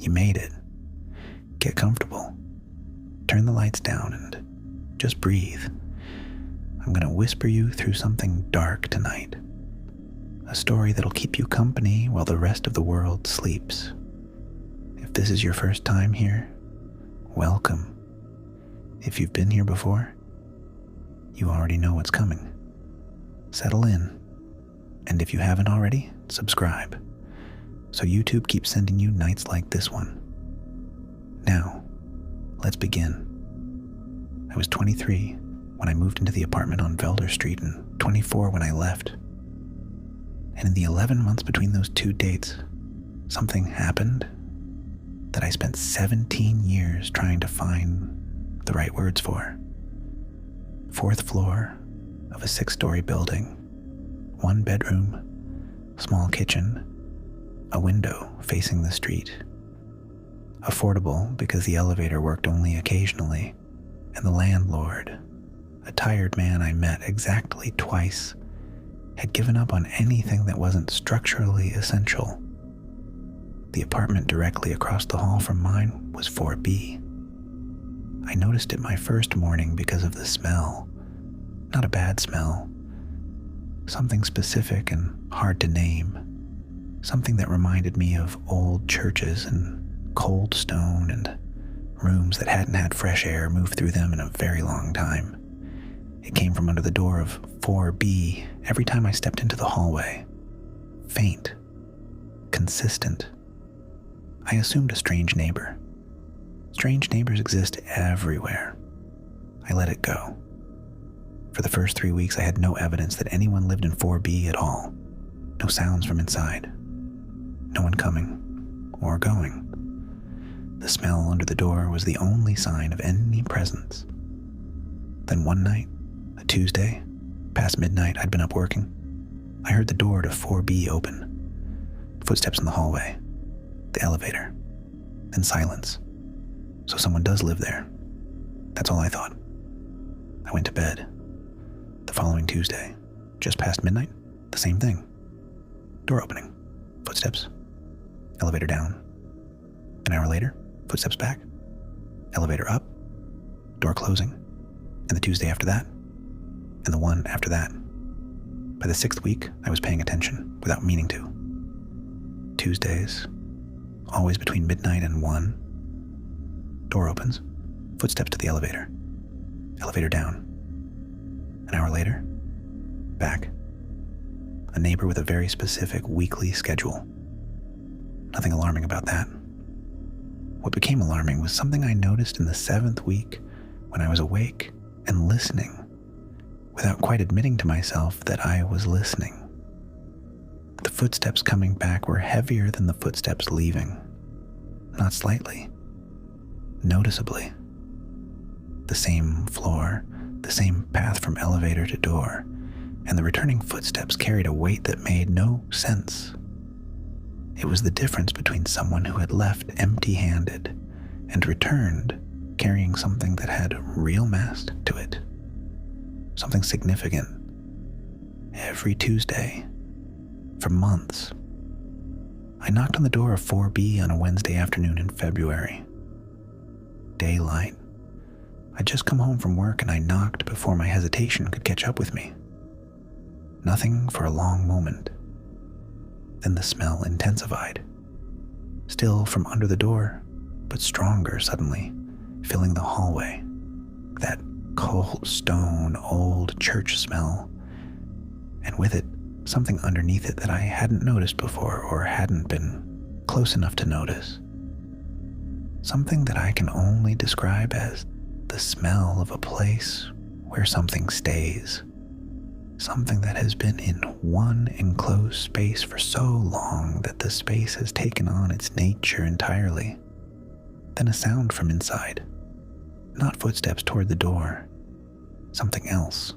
You made it. Get comfortable. Turn the lights down and just breathe. I'm going to whisper you through something dark tonight. A story that'll keep you company while the rest of the world sleeps. If this is your first time here, welcome. If you've been here before, you already know what's coming. Settle in, and if you haven't already, subscribe, so YouTube keeps sending you nights like this one. Now, let's begin. I was 23 when I moved into the apartment on Velder Street and 24 when I left. And in the 11 months between those two dates, something happened that I spent 17 years trying to find the right words for. 4th floor of a 6-story building, 1 bedroom, small kitchen, a window facing the street. Affordable because the elevator worked only occasionally, and the landlord, a tired man I met exactly twice, had given up on anything that wasn't structurally essential. The apartment directly across the hall from mine was 4B. I noticed it my first morning because of the smell. Not a bad smell. Something specific and hard to name. Something that reminded me of old churches and cold stone and rooms that hadn't had fresh air move through them in a very long time. It came from under the door of 4B every time I stepped into the hallway. Faint. Consistent. I assumed a strange neighbor. Strange neighbors exist everywhere. I let it go. For the first 3 weeks, I had no evidence that anyone lived in 4B at all. No sounds from inside. No one coming or going. The smell under the door was the only sign of any presence. Then one night, a Tuesday, past midnight, I'd been up working. I heard the door to 4B open. Footsteps in the hallway. The elevator. Then silence. So someone does live there. That's all I thought. I went to bed. The following Tuesday, just past midnight, the same thing. Door opening. Footsteps. Elevator down. An hour later, footsteps back. Elevator up. Door closing. And the Tuesday after that. And the one after that. By the 6th week, I was paying attention without meaning to. Tuesdays, always between midnight and 1. Door opens. Footsteps to the elevator. Elevator down. An hour later, back. A neighbor with a very specific weekly schedule. Nothing alarming about that. What became alarming was something I noticed in the 7th week when I was awake and listening, without quite admitting to myself that I was listening. The footsteps coming back were heavier than the footsteps leaving. Not slightly. Noticeably. The same floor, the same path from elevator to door, and the returning footsteps carried a weight that made no sense. It was the difference between someone who had left empty-handed and returned carrying something that had real mass to it. Something significant. Every Tuesday. For months. I knocked on the door of 4B on a Wednesday afternoon in February. Daylight. I'd just come home from work and I knocked before my hesitation could catch up with me. Nothing for a long moment. Then the smell intensified. Still from under the door, but stronger suddenly, filling the hallway. That cold stone, old church smell. And with it, something underneath it that I hadn't noticed before or hadn't been close enough to notice. Something that I can only describe as the smell of a place where something stays. Something that has been in one enclosed space for so long that the space has taken on its nature entirely. Then a sound from inside. Not footsteps toward the door. Something else.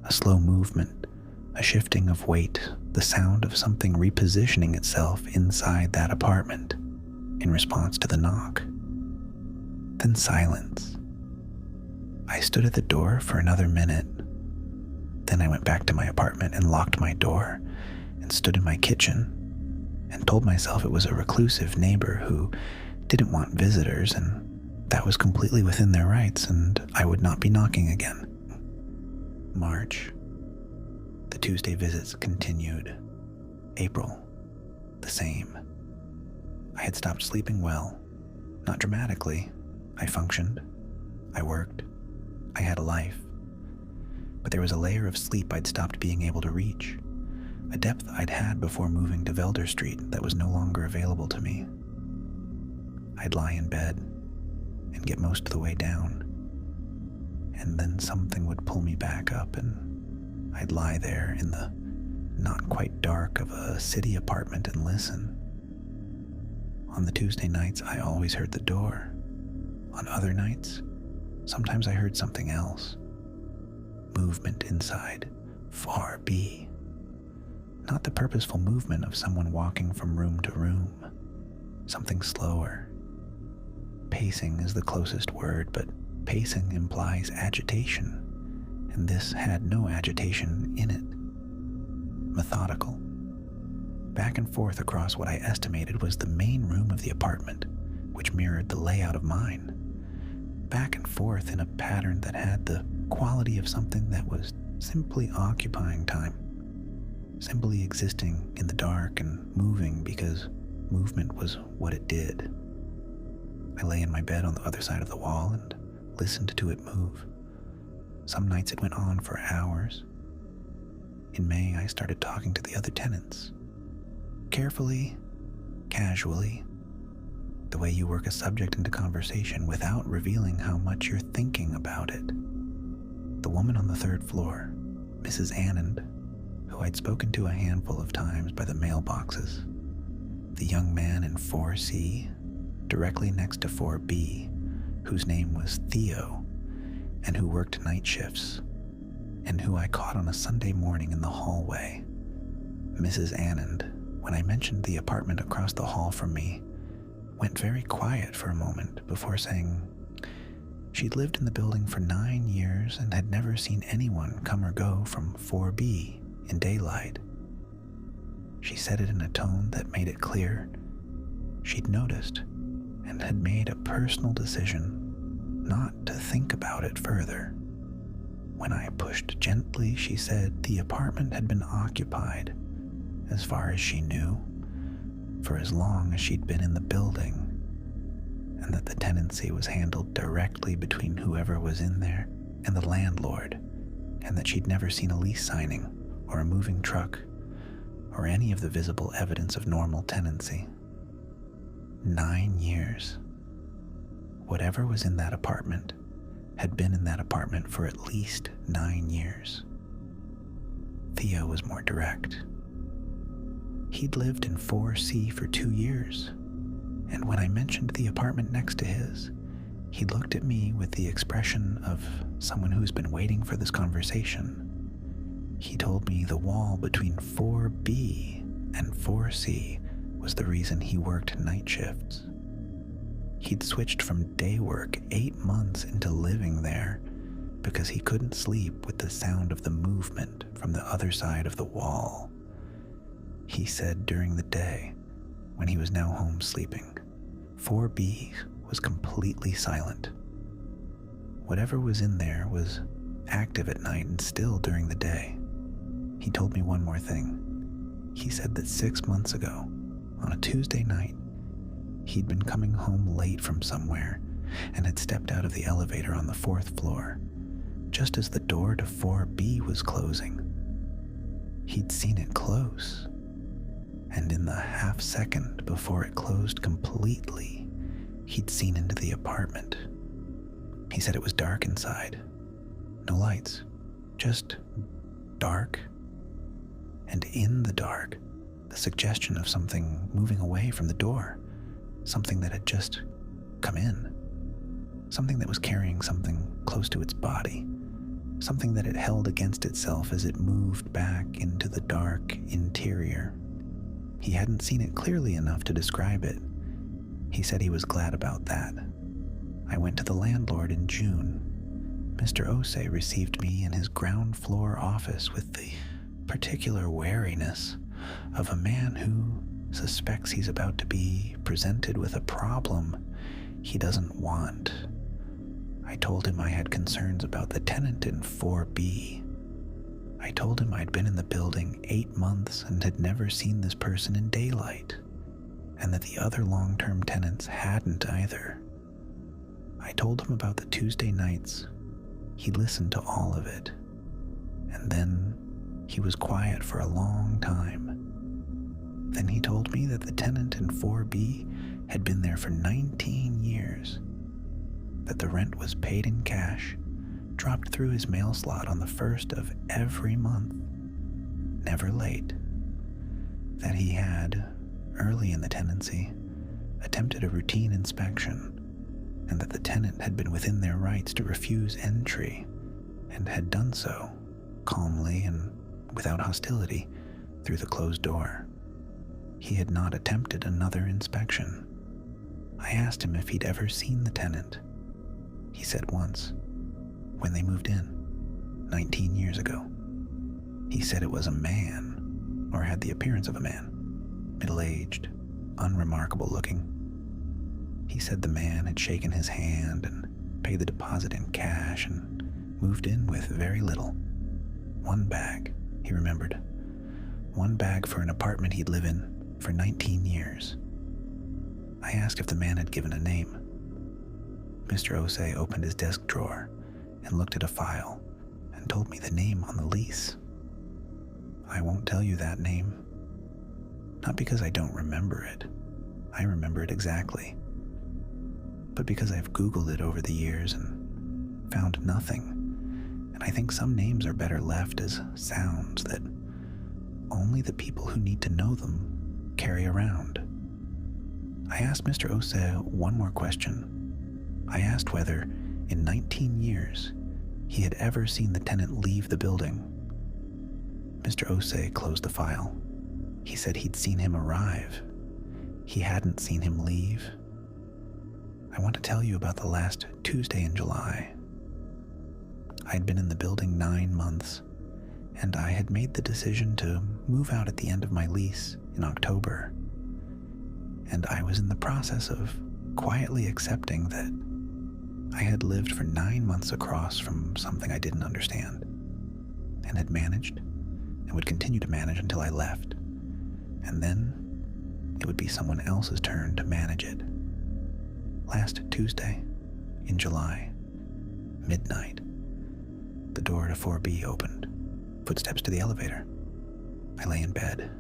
A slow movement, a shifting of weight, the sound of something repositioning itself inside that apartment in response to the knock. Then silence. I stood at the door for another minute. Then I went back to my apartment and locked my door and stood in my kitchen, and told myself it was a reclusive neighbor who didn't want visitors, and that was completely within their rights, and I would not be knocking again. March. The Tuesday visits continued. April. The same. I had stopped sleeping well. Not dramatically. I functioned. I worked. I had a life. But there was a layer of sleep I'd stopped being able to reach, a depth I'd had before moving to Velder Street that was no longer available to me. I'd lie in bed and get most of the way down, and then something would pull me back up, and I'd lie there in the not quite dark of a city apartment and listen. On the Tuesday nights, I always heard the door. On other nights, sometimes I heard something else. Movement inside 4B. Not the purposeful movement of someone walking from room to room. Something slower. Pacing is the closest word, but pacing implies agitation, and this had no agitation in it. Methodical. Back and forth across what I estimated was the main room of the apartment, which mirrored the layout of mine. Back and forth in a pattern that had the quality of something that was simply occupying time, simply existing in the dark and moving because movement was what it did. I lay in my bed on the other side of the wall and listened to it move. Some nights it went on for hours. In May, I started talking to the other tenants. Carefully, casually, the way you work a subject into conversation without revealing how much you're thinking about it. The woman on the third floor, Mrs. Anand, who I'd spoken to a handful of times by the mailboxes. The young man in 4C, directly next to 4B, whose name was Theo, and who worked night shifts, and who I caught on a Sunday morning in the hallway. Mrs. Anand, when I mentioned the apartment across the hall from me, went very quiet for a moment before saying she'd lived in the building for 9 years and had never seen anyone come or go from 4B in daylight. She said it in a tone that made it clear she'd noticed and had made a personal decision not to think about it further. When I pushed gently, she said the apartment had been occupied, as far as she knew, for as long as she'd been in the building, and that the tenancy was handled directly between whoever was in there and the landlord, and that she'd never seen a lease signing or a moving truck or any of the visible evidence of normal tenancy. 9 years. Whatever was in that apartment had been in that apartment for at least 9 years. Theo was more direct. He'd lived in 4C for 2 years, and when I mentioned the apartment next to his, he looked at me with the expression of someone who's been waiting for this conversation. He told me the wall between 4B and 4C was the reason he worked night shifts. He'd switched from day work 8 months into living there because he couldn't sleep with the sound of the movement from the other side of the wall. He said during the day, when he was now home sleeping, 4B was completely silent. Whatever was in there was active at night and still during the day. He told me one more thing. He said that 6 months ago, on a Tuesday night, he'd been coming home late from somewhere and had stepped out of the elevator on the 4th floor, just as the door to 4B was closing. He'd seen it close, and in the half second before it closed completely, he'd seen into the apartment. He said it was dark inside. No lights, just dark. And in the dark, the suggestion of something moving away from the door, something that had just come in, something that was carrying something close to its body, something that it held against itself as it moved back into the dark interior. He hadn't seen it clearly enough to describe it. He said he was glad about that. I went to the landlord in June. Mr. Osei received me in his ground floor office with the particular wariness of a man who suspects he's about to be presented with a problem he doesn't want. I told him I had concerns about the tenant in 4B. I told him I'd been in the building 8 months and had never seen this person in daylight, and that the other long-term tenants hadn't either. I told him about the Tuesday nights. He listened to all of it, and then he was quiet for a long time. Then he told me that the tenant in 4B had been there for 19 years, that the rent was paid in cash, dropped through his mail slot on the first of every month, never late, that he had, early in the tenancy, attempted a routine inspection, and that the tenant had been within their rights to refuse entry, and had done so, calmly and without hostility, through the closed door. He had not attempted another inspection. I asked him if he'd ever seen the tenant. He said once, when they moved in, 19 years ago. He said it was a man, or had the appearance of a man, middle-aged, unremarkable looking. He said the man had shaken his hand and paid the deposit in cash and moved in with very little. 1 bag, he remembered. 1 bag for an apartment he'd live in for 19 years. I asked if the man had given a name. Mr. Osei opened his desk drawer and looked at a file and told me the name on the lease. I won't tell you that name. Not because I don't remember it. I remember it exactly. But because I've Googled it over the years and found nothing, and I think some names are better left as sounds that only the people who need to know them carry around. I asked Mr. Osei one more question. I asked whether, in 19 years, he had ever seen the tenant leave the building. Mr. Osei closed the file. He said he'd seen him arrive. He hadn't seen him leave. I want to tell you about the last Tuesday in July. I'd been in the building 9 months, and I had made the decision to move out at the end of my lease in October. And I was in the process of quietly accepting that I had lived for 9 months across from something I didn't understand, and had managed, and would continue to manage until I left. And then it would be someone else's turn to manage it. Last Tuesday, in July, midnight, the door to 4B opened. Footsteps to the elevator. I lay in bed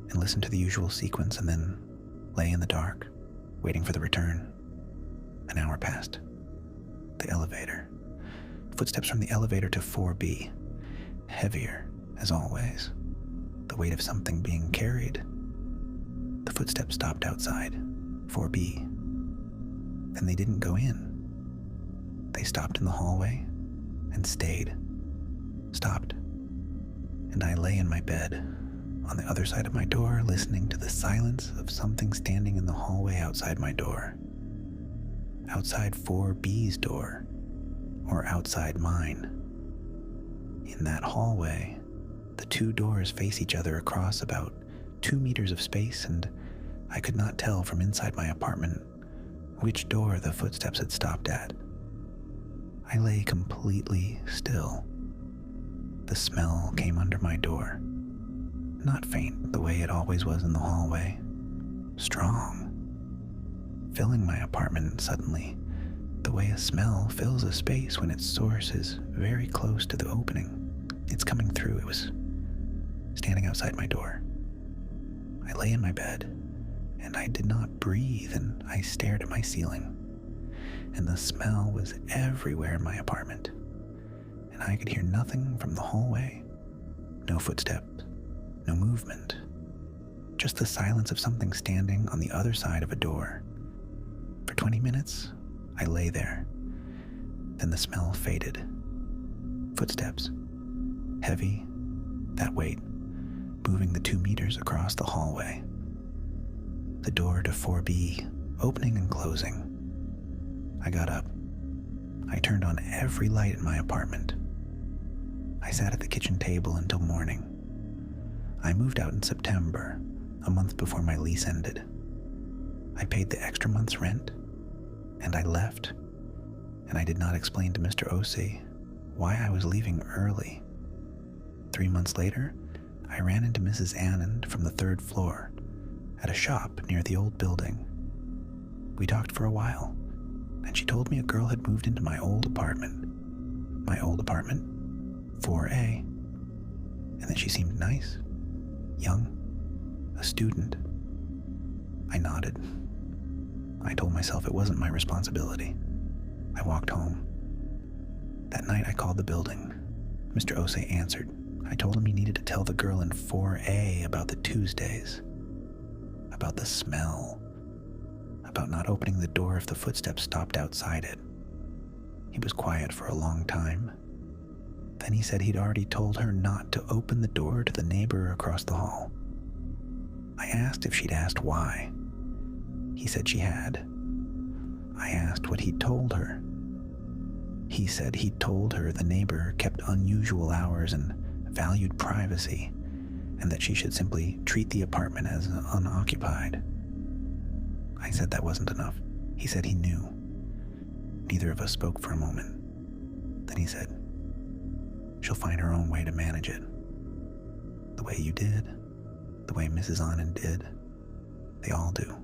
and listened to the usual sequence and then lay in the dark, waiting for the return. An hour passed. The elevator. Footsteps from the elevator to 4B. Heavier, as always. The weight of something being carried. The footsteps stopped outside 4B. Then they didn't go in. They stopped in the hallway and stayed. Stopped. And I lay in my bed on the other side of my door, listening to the silence of something standing in the hallway outside my door. Outside 4B's door, or outside mine. In that hallway, the 2 doors face each other across about 2 meters of space, and I could not tell from inside my apartment which door the footsteps had stopped at. I lay completely still. The smell came under my door. Not faint the way it always was in the hallway. Strong. Filling my apartment suddenly, the way a smell fills a space when its source is very close to the opening. It's coming through. It was standing outside my door. I lay in my bed, and I did not breathe, and I stared at my ceiling. And the smell was everywhere in my apartment, and I could hear nothing from the hallway. No footsteps, no movement, just the silence of something standing on the other side of a door. For 20 minutes, I lay there. Then the smell faded. Footsteps, heavy, that weight, moving the 2 meters across the hallway. The door to 4B, opening and closing. I got up. I turned on every light in my apartment. I sat at the kitchen table until morning. I moved out in September, a month before my lease ended. I paid the extra month's rent, and I left, and I did not explain to Mr. Osei why I was leaving early. 3 months later, I ran into Mrs. Anand from the 3rd floor at a shop near the old building. We talked for a while, and she told me a girl had moved into my old apartment. My old apartment, 4A, and that she seemed nice, young, a student. I nodded. I told myself it wasn't my responsibility. I walked home. That night I called the building. Mr. Osei answered. I told him he needed to tell the girl in 4A about the Tuesdays, about the smell, about not opening the door if the footsteps stopped outside it. He was quiet for a long time. Then he said he'd already told her not to open the door to the neighbor across the hall. I asked if she'd asked why. He said she had. I asked what he'd told her. He said he'd told her the neighbor kept unusual hours and valued privacy, and that she should simply treat the apartment as unoccupied. I said that wasn't enough. He said he knew. Neither of us spoke for a moment. Then he said, she'll find her own way to manage it. The way you did, the way Mrs. Anand did, they all do.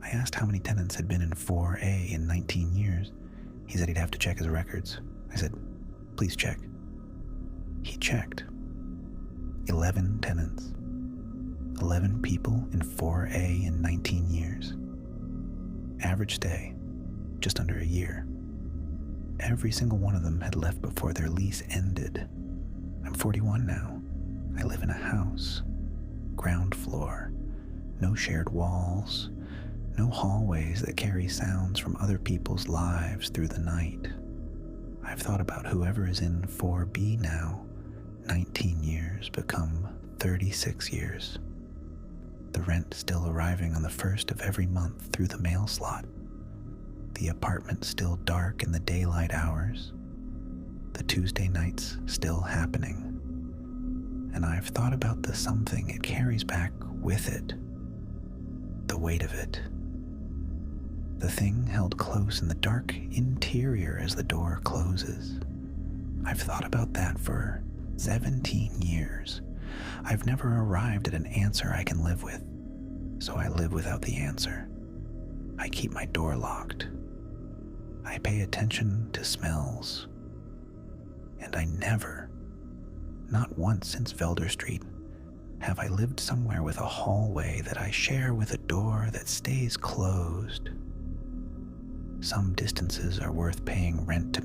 I asked how many tenants had been in 4A in 19 years. He said he'd have to check his records. I said, please check. He checked. 11 tenants. 11 people in 4A in 19 years. Average stay, just under a year. Every single one of them had left before their lease ended. I'm 41 now. I live in a house. Ground floor. No shared walls. No hallways that carry sounds from other people's lives through the night. I've thought about whoever is in 4B now. 19 years become 36 years. The rent still arriving on the 1st of every month through the mail slot. The apartment still dark in the daylight hours. The Tuesday nights still happening. And I've thought about the something it carries back with it. The weight of it. The thing held close in the dark interior as the door closes. I've thought about that for 17 years. I've never arrived at an answer I can live with, so I live without the answer. I keep my door locked. I pay attention to smells. And I never, not once since Velder Street, have I lived somewhere with a hallway that I share with a door that stays closed. Some distances are worth paying rent to